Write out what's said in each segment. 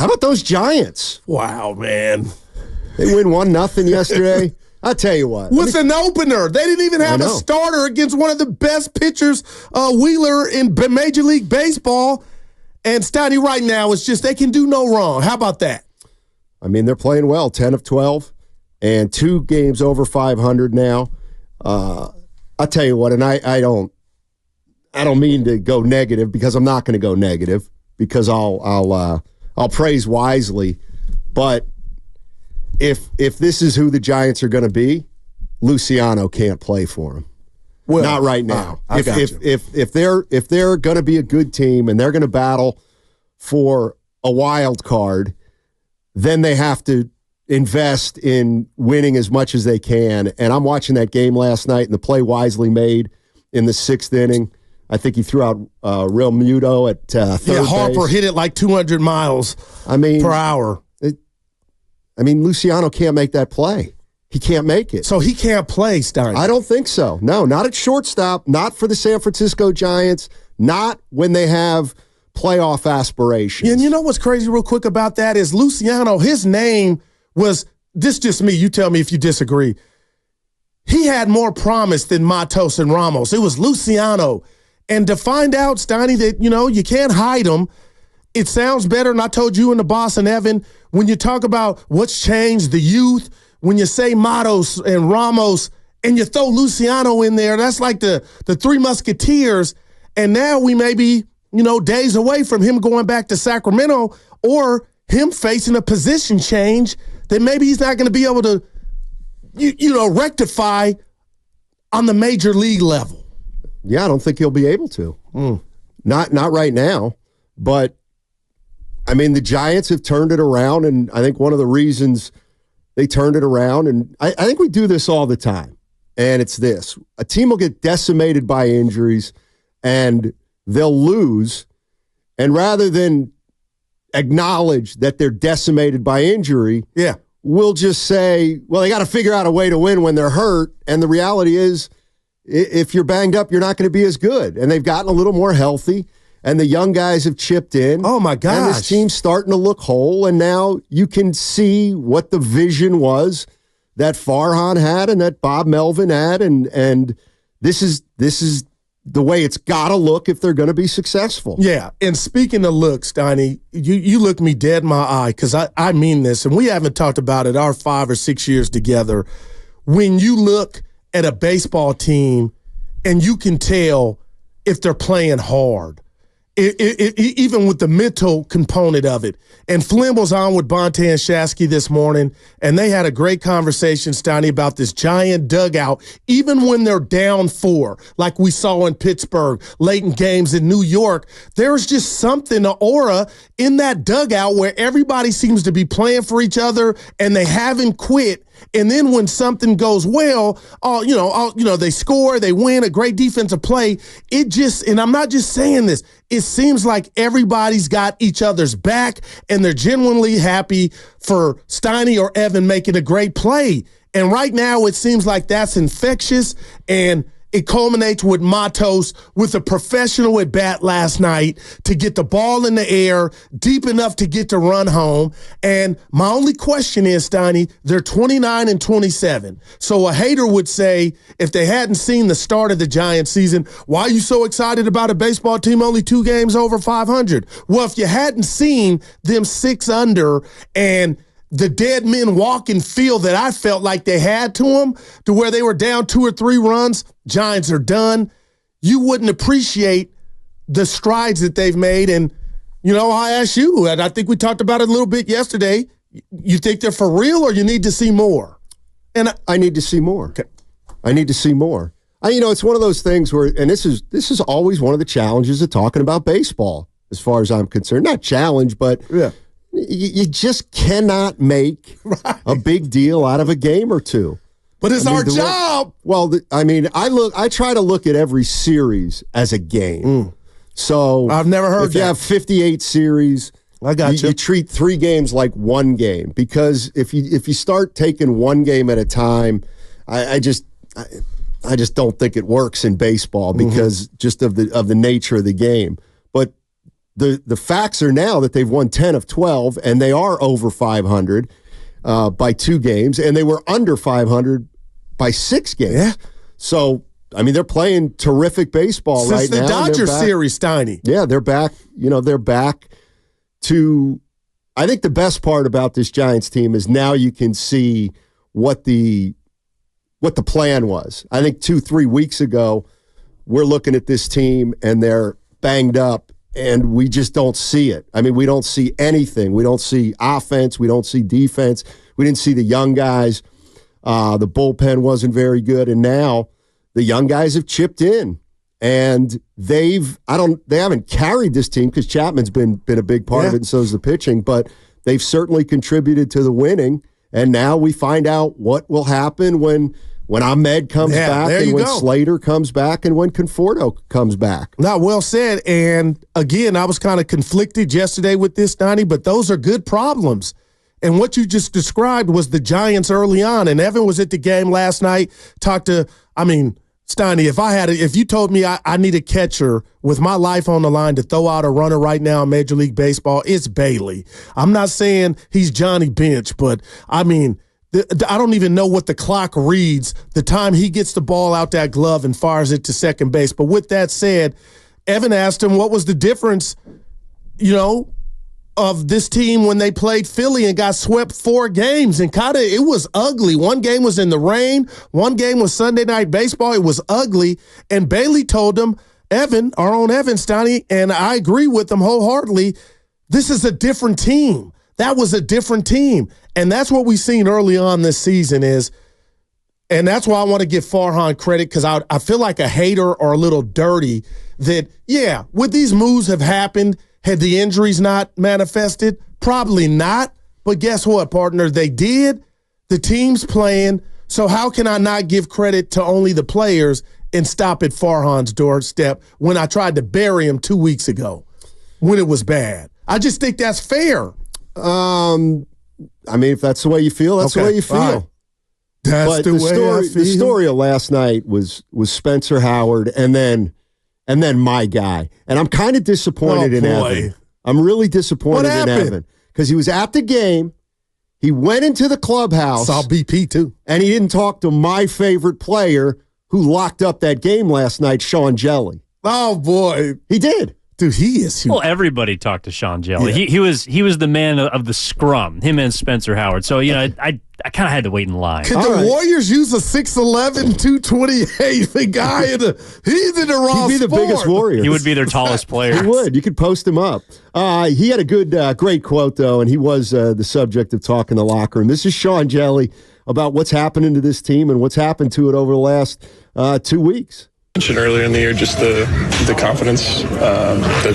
How about those Giants? Wow, man. They win 1-0 yesterday. I'll tell you what. With an opener. They didn't even have a starter against one of the best pitchers, Wheeler, in Major League Baseball. And Steiny, right now, it's just they can do no wrong. How about that? I mean, they're playing well, 10 of 12, and 2 games over 500 now. I'll tell you what, and I don't mean to go negative because I'm not going to go negative because I'll praise wisely. But if this is who the Giants are going to be, Luciano can't play for them. Well, not right now. If they're going to be a good team and they're going to battle for a wild card, then they have to invest in winning as much as they can. And I'm watching that game last night, and the play Wisely made in the 6th inning. I think he threw out Real Muto at third base. Harper hit it like 200 miles per hour. Luciano can't make that play. He can't make it. So he can't play, Steiny? I don't think so. No, not at shortstop, not for the San Francisco Giants, not when they have playoff aspirations. And you know what's crazy real quick about that is Luciano, his name was, this just me, you tell me if you disagree. He had more promise than Matos and Ramos. It was Luciano. And to find out, Steiny, that, you can't hide him, it sounds better, and I told you and the boss and Evan, when you talk about what's changed, the youth, when you say Matos and Ramos and you throw Luciano in there, that's like the Three Musketeers. And now we may be, days away from him going back to Sacramento or him facing a position change that maybe he's not going to be able to, rectify on the major league level. Yeah, I don't think he'll be able to. Not right now. But, the Giants have turned it around, and I think one of the reasons they turned it around, and I think we do this all the time, and it's this. A team will get decimated by injuries, and they'll lose, and rather than acknowledge that they're decimated by injury, we'll just say, well, they got to figure out a way to win when they're hurt, and the reality is if you're banged up, you're not going to be as good, and they've gotten a little more healthy, and the young guys have chipped in. Oh, my gosh. And this team's starting to look whole, and now you can see what the vision was that Farhan had and that Bob Melvin had, and this is the way it's got to look if they're going to be successful. Yeah, and speaking of looks, Steiny, you look me dead in my eye because I mean this, and we haven't talked about it our 5 or 6 years together. When you look at a baseball team and you can tell if they're playing hard, even with the mental component of it. And Flynn was on with Bonte and Shasky this morning, and they had a great conversation, Steiny, about this giant dugout, even when they're down 4, like we saw in Pittsburgh, late in games in New York. There's just something, an aura in that dugout where everybody seems to be playing for each other, and they haven't quit. And then when something goes well, they score, they win, a great defensive play. It just, and I'm not just saying this, it seems like everybody's got each other's back and they're genuinely happy for Steiny or Evan making a great play. And right now it seems like that's infectious, and it culminates with Matos with a professional at bat last night to get the ball in the air deep enough to get the run home. And my only question is, Steiny, they're 29 and 27. So a hater would say, if they hadn't seen the start of the Giants season, why are you so excited about a baseball team only 2 games over 500? Well, if you hadn't seen them 6 under and the dead men walking feel that I felt like they had to them, to where they were down 2 or 3 runs, Giants are done, you wouldn't appreciate the strides that they've made. And, I asked you, and I think we talked about it a little bit yesterday, you think they're for real or you need to see more? And I need to see more. Okay. I need to see more. It's one of those things where, and this is always one of the challenges of talking about baseball, as far as I'm concerned. Not challenge, but yeah. You just cannot make a big deal out of a game or two. But it's our job. I try to look at every series as a game. So I've never heard if you have 58 series, I got you treat 3 games like 1 game, because if you start taking 1 game at a time, I just don't think it works in baseball because just of the nature of the game. But the facts are now that they've won 10 of 12, and they are over 500 by 2 games, and they were under 500 by 6 games. Yeah. So, I mean, they're playing terrific baseball right now. Since the Dodger series, Steiny. Yeah, they're back. They're back to. I think the best part about this Giants team is now you can see what the plan was. I think 2-3 weeks ago, we're looking at this team and they're banged up, and we just don't see it. I mean, we don't see anything. We don't see offense. We don't see defense. We didn't see the young guys. The bullpen wasn't very good, and now the young guys have chipped in, and they haven't carried this team because Chapman's been a big part of it, and so is the pitching, but they've certainly contributed to the winning. And now we find out what will happen when Ahmed comes back, and when Slater comes back, and when Conforto comes back. Now, well said. And again, I was kind of conflicted yesterday with this, Donnie, but those are good problems. And what you just described was the Giants early on. And Evan was at the game last night, Steiny, if you told me I need a catcher with my life on the line to throw out a runner right now in Major League Baseball, it's Bailey. I'm not saying he's Johnny Bench, but I don't even know what the clock reads the time he gets the ball out that glove and fires it to second base. But with that said, Evan asked him what was the difference, of this team when they played Philly and got swept 4 games, and it was ugly. One game was in the rain. One game was Sunday Night Baseball. It was ugly. And Bailey told him, Evan, our own Evan, Steiny, and I agree with him wholeheartedly, this is a different team. That was a different team. And that's what we've seen early on this season and that's why I want to give Farhan credit, because I feel like a hater or a little dirty that, would these moves have happened had the injuries not manifested? Probably not. But guess what, partner? They did. The team's playing. So how can I not give credit to only the players and stop at Farhan's doorstep when I tried to bury him 2 weeks ago when it was bad? I just think that's fair. If that's the way you feel, that's the way you feel. Right. That's the way I feel. The story of last night was Spencer Howard, and then my guy. And I'm kind of disappointed in Evan. I'm really disappointed in Evan because he was at the game. He went into the clubhouse. Saw BP too. And he didn't talk to my favorite player who locked up that game last night, Sean Jelly. Oh, boy. He did. Dude, he is huge. Well, everybody talked to Sean Jelly. Yeah. He was the man of the scrum, him and Spencer Howard. So, I kind of had to wait in line. Could the Warriors use a 6'11", 228? The guy he's in the raw He'd be the biggest Warrior. He would be their tallest player. He would. You could post him up. He had a great quote, though, and he was the subject of talk in the locker room. This is Sean Jelly about what's happening to this team and what's happened to it over the last 2 weeks. Mentioned earlier in the year just the confidence that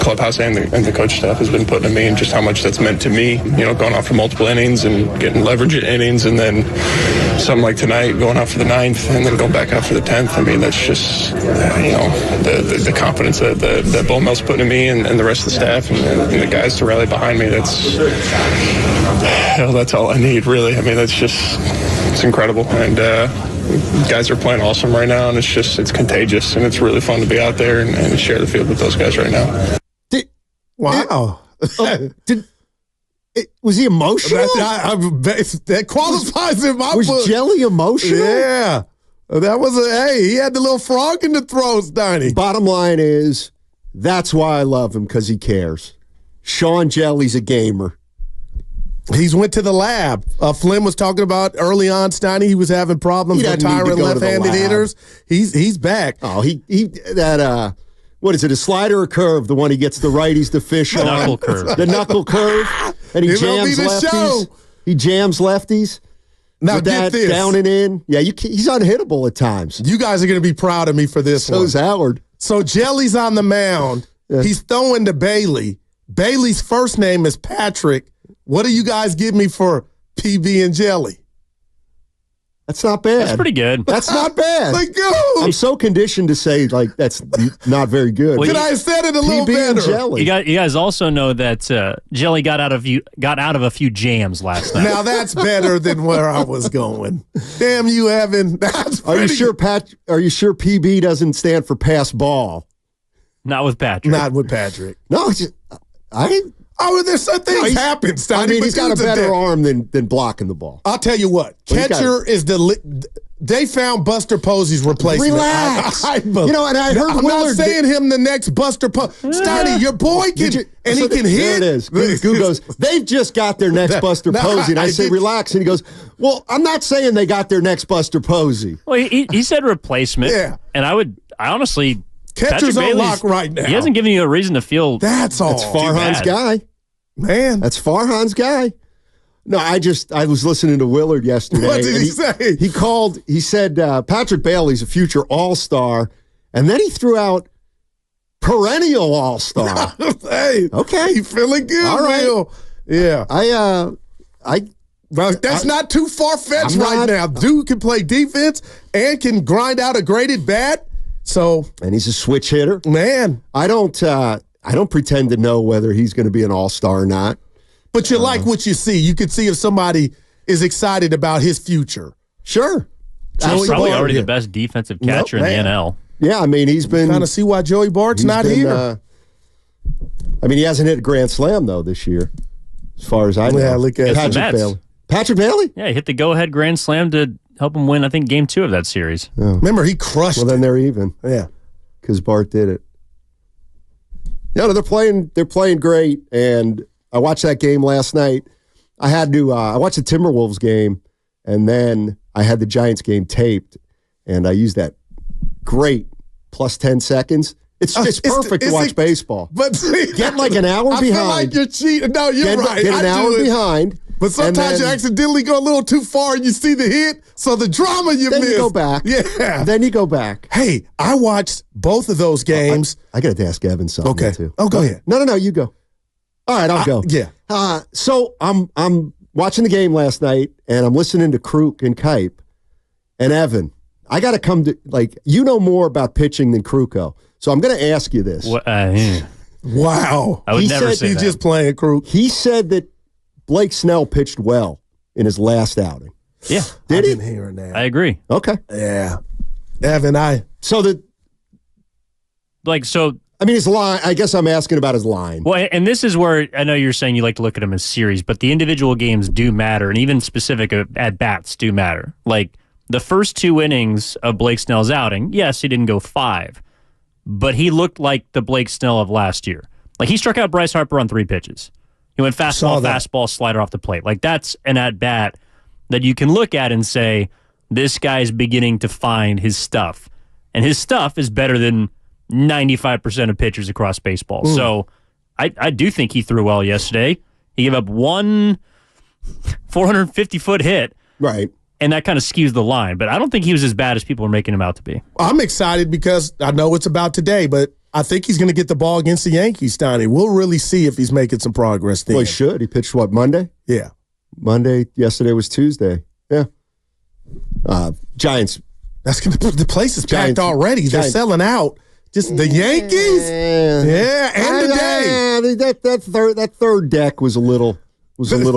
clubhouse and the coach staff has been putting in me, and just how much that's meant to me. Going off for multiple innings and getting leverage at innings, and then something like tonight going out for the 9th and then going back out for the 10th. That's just the confidence that Bo Mel's putting in me and the rest of the staff and the guys to rally behind me. That's all I need, really. It's incredible, and guys are playing awesome right now, and it's contagious, and it's really fun to be out there and share the field with those guys right now. Was he emotional? That qualifies in my book. Was Jelly emotional? Yeah. That was he had the little frog in the throat, Steiny. Bottom line is, that's why I love him, because he cares. Sean Jelly's a gamer. He's went to the lab. Flynn was talking about early on, Steiny, he was having problems with retiring left-handed hitters. He's back. Oh, what is it, a slider or curve? The one he gets the righties to fish on. Knuckle curve. The knuckle curve. And he jams lefties. He jams lefties. Now with get this. Down and in. Yeah, he's unhittable at times. You guys are going to be proud of me for this one. So's Howard. So Jelly's on the mound. Yeah. He's throwing to Bailey. Bailey's first name is Patrick. What do you guys give me for PB and Jelly? That's not bad. That's pretty good. That's not bad. I'm so conditioned to say, that's not very good. Could I have said it a little PB better? And Jelly. You guys also know that Jelly got out of a few jams last night. Now that's better than where I was going. Damn you, Evan. Are you sure PB doesn't stand for pass ball? Not with Patrick. Not with Patrick. No, it's just, There's some things happen, Steiny. I mean, he's got a better arm than blocking the ball. I'll tell you what. Catcher is they found Buster Posey's replacement. Relax. And I heard I'm Willard. not saying him the next Buster Posey. Steiny, your boy can, he can hit. There it is. Goo goes, they've just got their next Buster Posey. And I say, relax. And he goes, well, I'm not saying they got their next Buster Posey. Well, he said replacement. Yeah. And I honestly, Catcher's on lock right now. He hasn't given you a reason to feel. That's all. That's Farhan's guy. Man. That's Farhan's guy. No, I was listening to Willard yesterday. What did he say? He said Patrick Bailey's a future All-Star, and then he threw out perennial All-Star. Hey, okay. You feeling good, all right. Will? Yeah. Well, that's not too far-fetched right now. Dude can play defense and can grind out a graded bat. And he's a switch hitter. Man. I don't pretend to know whether he's going to be an all-star or not. But you like what you see. You could see if somebody is excited about his future. Sure. He's probably already the best defensive catcher in the NL. Yeah, I mean, he's been... Kind of see why Joey Bart's not here. He hasn't hit a grand slam, though, this year, as far as I know. Yeah, look at Patrick Bailey. Patrick Bailey? Yeah, he hit the go-ahead grand slam to help him win, I think, Game 2 of that series. Oh. Remember, he crushed Well, then they're even. Yeah. Because Bart did it. Yeah, they're playing great, and I watched that game last night. I had to I watched the Timberwolves game, and then I had the Giants game taped, and I used that great plus 10 seconds. It's perfect to watch baseball. But get like an hour behind. I feel like you're cheating. No, you're right. Get an hour behind. But sometimes you accidentally go a little too far and you see the hit, so the drama you miss. Then you go back. Yeah. Then you go back. Hey, I watched both of those games. I got to ask Evan something, okay. too. Oh, go ahead. No, you go. All right, I'll go. Yeah. So I'm watching the game last night, and I'm listening to Kruk and Kipe and Evan. I got to come to, you know more about pitching than Kruko. So I'm going to ask you this. Wow. I would never say he's that. just playing Kruk. He said that Blake Snell pitched well in his last outing. Yeah. Did he? I've been hearing that. I agree. Okay. Yeah. Evan, his line, I guess I'm asking about his line. Well, and this is where I know you're saying you like to look at them as series, but the individual games do matter, and even specific at-bats do matter. Like, the first 2 innings of Blake Snell's outing, yes, he didn't go 5, but he looked like the Blake Snell of last year. Like, he struck out Bryce Harper on 3 pitches. He went fastball, slider off the plate. Like, that's an at-bat that you can look at and say, this guy's beginning to find his stuff. And his stuff is better than 95% of pitchers across baseball. So I do think he threw well yesterday. He gave up one 450-foot hit. Right. And that kind of skews the line. But I don't think he was as bad as people are making him out to be. I'm excited because I know it's about today, but I think he's going to get the ball against the Yankees, Steiny. We'll really see if he's making some progress there. Well, he should. He pitched, Monday? Yeah. Monday. Yesterday was Tuesday. Yeah. Giants. The place is packed already. They're selling out. Just the Yankees? Yeah, and today. That third deck was a little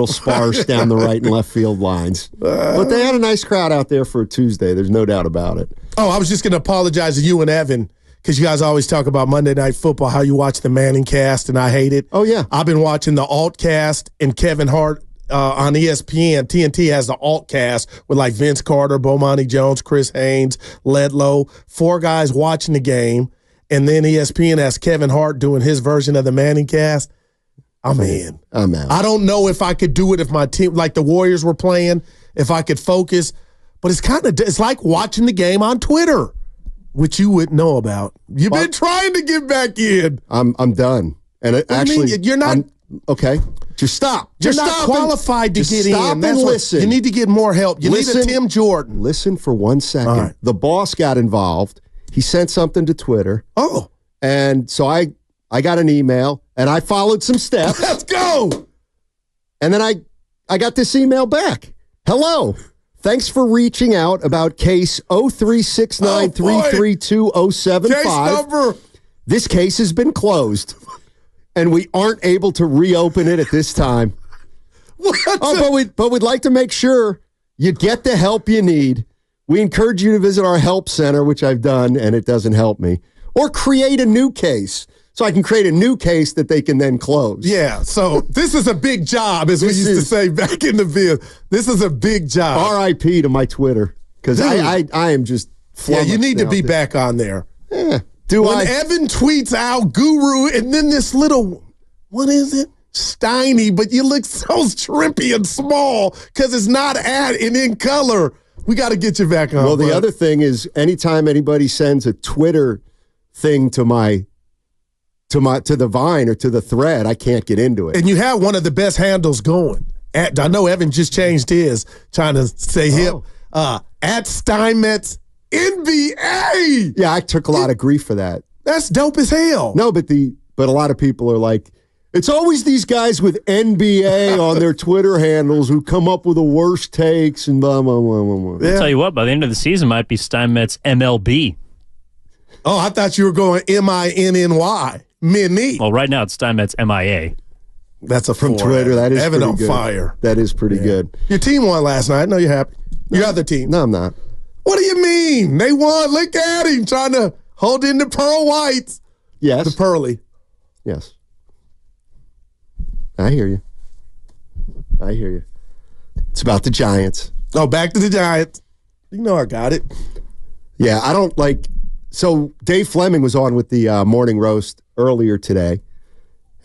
sparse down the right and left field lines. But they had a nice crowd out there for a Tuesday. There's no doubt about it. Oh, I was just going to apologize to you and Evan because you guys always talk about Monday Night Football, how you watch the Manning cast, and I hate it. Oh, yeah. I've been watching the alt cast and Kevin Hart on ESPN. TNT has the alt cast with like Vince Carter, Bomani Jones, Chris Haynes, Ledlow, 4 guys watching the game. And then ESPN has Kevin Hart doing his version of the Manning cast. I'm in. I'm out. I don't know if I could do it if my team, like the Warriors were playing, if I could focus. But it's like watching the game on Twitter, which you wouldn't know about. You've been trying to get back in. I'm done. And you're not. Okay. Just stop. You're not qualified to get in. That's listen. You need to get more help. You need a Tim Jordan. Listen for 1 second. All right. The boss got involved. He sent something to Twitter. Oh. And so I got an email, and I followed some steps. Let's go. And then I got this email back. Hello. Thanks for reaching out about case 0369332075. Case number. This case has been closed, and we aren't able to reopen it at this time. But we'd like to make sure you get the help you need. We encourage you to visit our help center, which I've done, and it doesn't help me, or create a new case. So I can create a new case that they can then close. Yeah, so this is a big job, as we used to say back in the biz. This is a big job. R.I.P. to my Twitter, because I am just flummoxed. Yeah, you need to be back on there. Yeah. When Evan tweets out Guru, and then this little, what is it? Steiny, but you look so shrimpy and small because it's not in color. We got to get you back on. Well, the other thing is, anytime anybody sends a Twitter thing to the Vine or to the thread, I can't get into it. And you have one of the best handles going. I know Evan just changed his, trying to say hip. At Steinmetz NBA. Yeah, I took a lot of grief for that. That's dope as hell. No, but a lot of people are like, it's always these guys with NBA on their Twitter handles who come up with the worst takes and blah, blah, blah, blah, blah. Yeah. I'll tell you what, by the end of the season might be Steinmetz MLB. Oh, I thought you were going MINNY. Mini. Well, right now it's Steinmetz MIA. That's from Twitter. That is Evan pretty on good. fire. That is pretty good. Your team won last night. I know you're happy. Your other team. No, I'm not. What do you mean? They won. Look at him trying to hold in the pearl whites. Yes. The pearly. Yes. I hear you. It's about the Giants. Oh, back to the Giants. You know I got it. Yeah, I don't like. So Dave Fleming was on with the morning roast earlier today,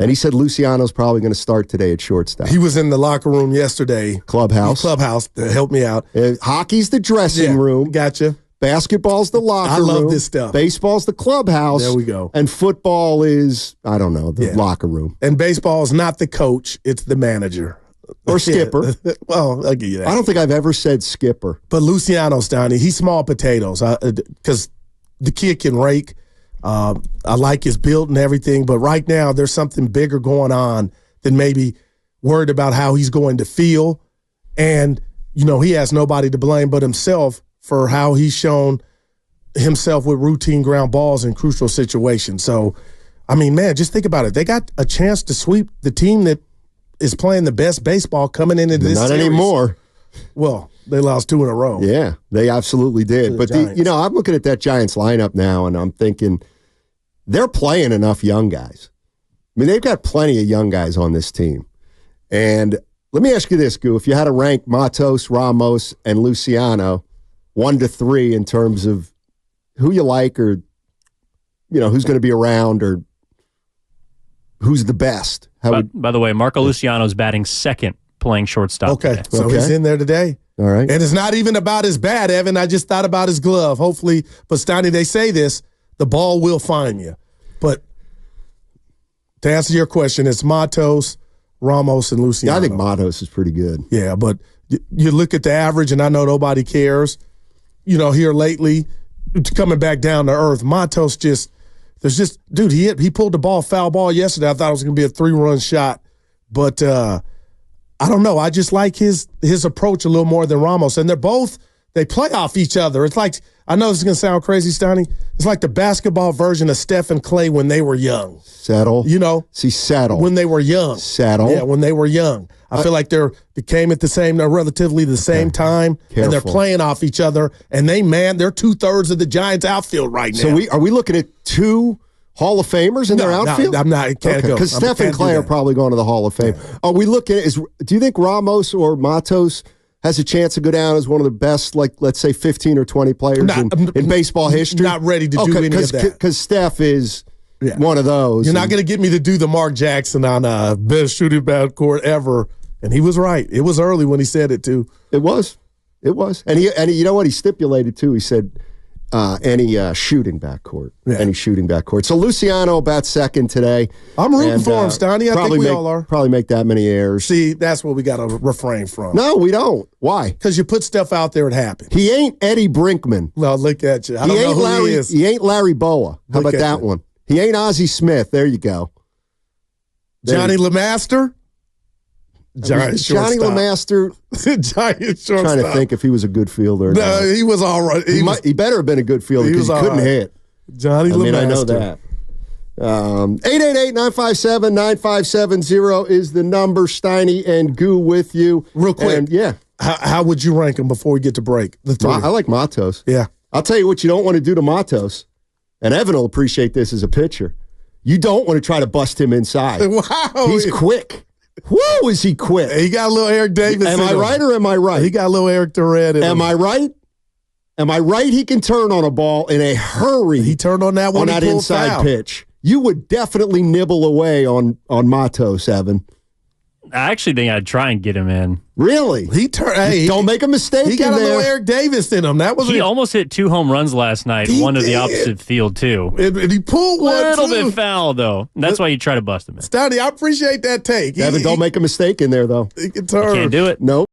and he said Luciano's probably going to start today at shortstop. He was in the locker room yesterday. Clubhouse to help me out. Hockey's the dressing room. Gotcha. Basketball's the locker room. I love this stuff. Baseball's the clubhouse. There we go. And football is, I don't know, the locker room. And baseball is not the coach, it's the manager. Or skipper. Well, I'll give you that. I don't think I've ever said skipper. But Luciano's down here. He's small potatoes because the kid can rake. I like his build and everything, but right now there's something bigger going on than maybe worried about how he's going to feel. And, he has nobody to blame but himself for how he's shown himself with routine ground balls in crucial situations. So, I mean, man, just think about it. They got a chance to sweep the team that is playing the best baseball coming into this Not series. anymore. Well, they lost 2 in a row. Yeah, they absolutely did. But, I'm looking at that Giants lineup now, and I'm thinking they're playing enough young guys. I mean, they've got plenty of young guys on this team. And let me ask you this, Goo. If you had to rank Matos, Ramos, and Luciano 1 to 3 in terms of who you like or, who's going to be around or who's the best. By the way, Marco Luciano's batting second playing shortstop. Okay, so he's in there today. All right. And it's not even about his bat, Evan. I just thought about his glove. Hopefully, but Steiny, they say this, the ball will find you. But to answer your question, it's Matos, Ramos, and Luciano. Yeah, I think Matos is pretty good. Yeah, but you look at the average, and I know nobody cares. Here lately, coming back down to earth, Matos dude, he pulled the foul ball yesterday. I thought it was going to be a 3-run shot. But I don't know. I just like his approach a little more than Ramos. And they play off each other. It's like, I know this is going to sound crazy, Steiny. It's like the basketball version of Steph and Clay when they were young. Settle. Settle. When they were young. Settle. Yeah, when they were young. I feel like they came at relatively the same time, and they're playing off each other. And they're 2/3 of the Giants' outfield right now. So are we looking at 2 Hall of Famers in their outfield? No, I'm not. It can't go. Because Steph and Clay are probably going to the Hall of Fame. Yeah. Are we looking at? Do you think Ramos or Matos has a chance to go down as one of the best, like, let's say 15 or 20 players in baseball history? Not ready to do any of that. Because Steph is one of those. You're not going to get me to do the Mark Jackson on best shooting backcourt ever. And he was right. It was early when he said it, too. It was. And you know what? He stipulated, too. He said any shooting backcourt. Yeah. Any shooting backcourt. So Luciano bats second today. I'm rooting for him, Steiny. I think we all are. Probably make that many errors. See, that's what we got to refrain from. No, we don't. Why? Because you put stuff out there, it happens. He ain't Eddie Brinkman. No, look at you. I don't know who he is. He ain't Larry Boa. How about that one? He ain't Ozzie Smith. There you go. Johnny LeMaster? Johnny LeMaster. Giant shortstop. I'm trying to think if he was a good fielder. No, he was all right. He better have been a good fielder because he couldn't hit. Johnny LeMaster. I know that. 888-957-9570 is the number. Steiny and Goo with you. Real quick. And how would you rank them before we get to break? The 3. I like Matos. Yeah. I'll tell you what you don't want to do to Matos. And Evan will appreciate this as a pitcher. You don't want to try to bust him inside. Wow. He's quick. Whoa, is he quick? He got a little Eric Davis. Am I right or am I right? He got a little Eric Durant in him. Am I right? Am I right? He can turn on a ball in a hurry. He turned on that one. On that inside pitch. You would definitely nibble away on Matos, Evan. I actually think I'd try and get him in. Really? Don't make a mistake. He got a little Eric Davis in him. He almost hit 2 home runs last night, one to the opposite field too. And he pulled one. A little bit foul though. That's why you try to bust him in. Steiny, I appreciate that take. Evan, don't make a mistake in there though. He can turn. I can't do it. Nope.